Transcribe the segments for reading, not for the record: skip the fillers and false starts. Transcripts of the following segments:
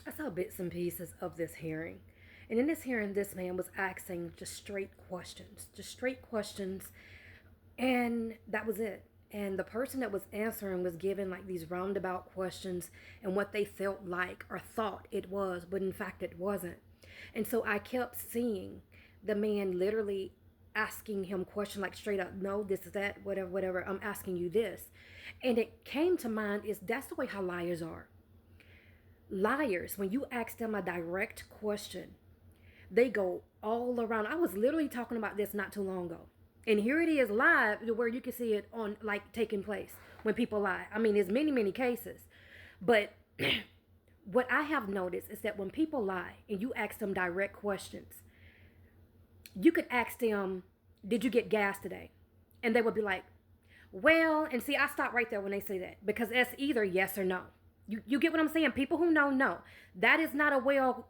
I saw bits and pieces of this hearing. And in this hearing, this man was asking just straight questions, just straight questions. And that was it. And the person that was answering was given like these roundabout questions and what they felt like or thought it was, but in fact it wasn't. And so I kept seeing the man literally asking him questions like straight up, no, this is that, whatever, whatever. I'm asking you this. And it came to mind is that's the way how liars are. Liars, when you ask them a direct question, they go all around. I was literally talking about this not too long ago. And here it is live where you can see it on like taking place when people lie. I mean, there's many, many cases. But what I have noticed is that when people lie and you ask them direct questions, you could ask them, did you get gas today? And they would be like, well, and see, I stop right there when they say that because that's either yes or no. You get what I'm saying? People who know, know. That is not a well,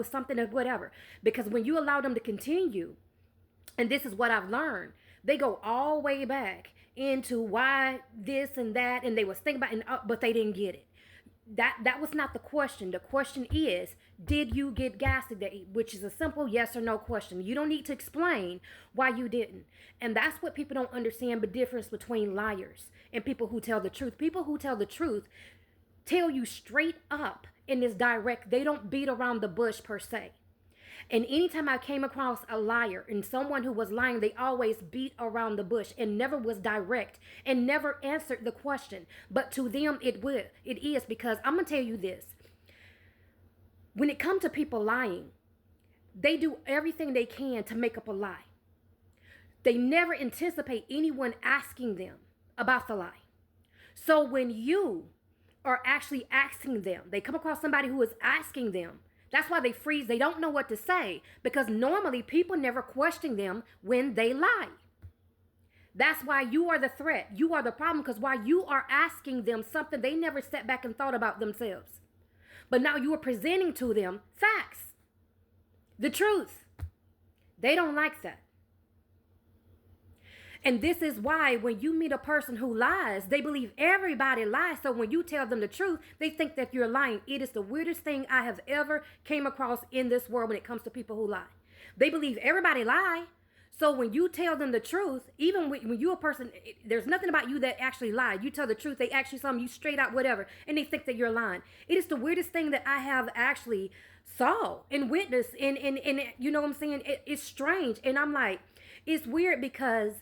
something of whatever. Because when you allow them to continue, and this is what I've learned, they go all way back into why this and that, and they was thinking about it, but they didn't get it. That was not the question. The question is, did you get gas today? Which is a simple yes or no question. You don't need to explain why you didn't. And that's what people don't understand the difference between liars and people who tell the truth. People who tell the truth tell you straight up in this direct. They don't beat around the bush per se. And anytime I came across a liar and someone who was lying, they always beat around the bush and never was direct and never answered the question. But to them, it is because I'm going to tell you this. When it comes to people lying, they do everything they can to make up a lie. They never anticipate anyone asking them about the lie. So when you are actually asking them, they come across somebody who is asking them, that's why they freeze. They don't know what to say because normally people never question them when they lie. That's why you are the threat. You are the problem because while you are asking them something they never sat back and thought about themselves. But now you are presenting to them facts, the truth. They don't like that. And this is why when you meet a person who lies, they believe everybody lies. So when you tell them the truth, they think that you're lying. It is the weirdest thing I have ever came across in this world when it comes to people who lie. They believe everybody lie. So when you tell them the truth, even when you're a person, there's nothing about you that actually lied. You tell the truth, they actually some you straight out whatever, and they think that you're lying. It is the weirdest thing that I have actually saw and witnessed. And you know what I'm saying? It's strange. And I'm like, it's weird because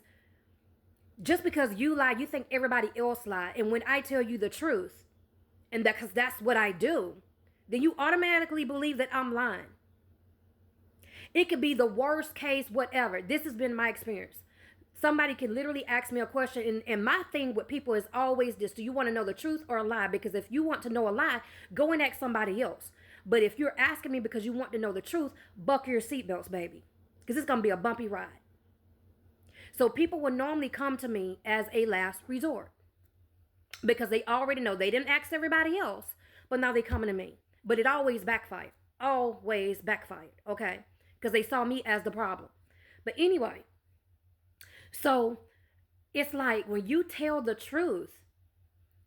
just because you lie, you think everybody else lie. And when I tell you the truth, and that because that's what I do, then you automatically believe that I'm lying. It could be the worst case, whatever. This has been my experience. Somebody can literally ask me a question. And my thing with people is always this. Do you want to know the truth or a lie? Because if you want to know a lie, go and ask somebody else. But if you're asking me because you want to know the truth, buckle your seatbelts, baby. Because it's going to be a bumpy ride. So people will normally come to me as a last resort because they already know they didn't ask everybody else, but now they're coming to me. But it always backfired. Always backfired. Okay. Because they saw me as the problem. But anyway, so it's like when you tell the truth,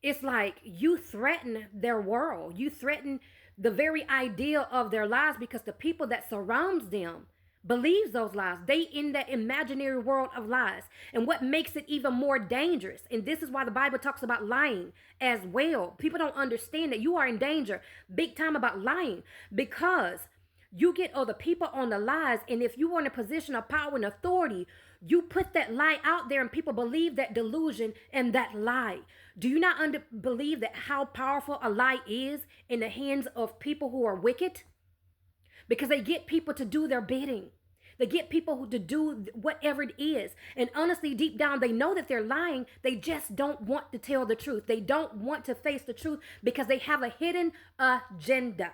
it's like you threaten their world. You threaten the very idea of their lives because the people that surrounds them believes those lies. They in that imaginary world of lies. And what makes it even more dangerous, and this is why the Bible talks about lying as well. People don't understand that you are in danger big time about lying because you get other people on the lies. And if you are in a position of power and authority, you put that lie out there and people believe that delusion and that lie. Do you not believe that how powerful a lie is in the hands of people who are wicked? Because they get people to do their bidding. They get people to do whatever it is. And honestly, deep down, they know that they're lying. They just don't want to tell the truth. They don't want to face the truth because they have a hidden agenda.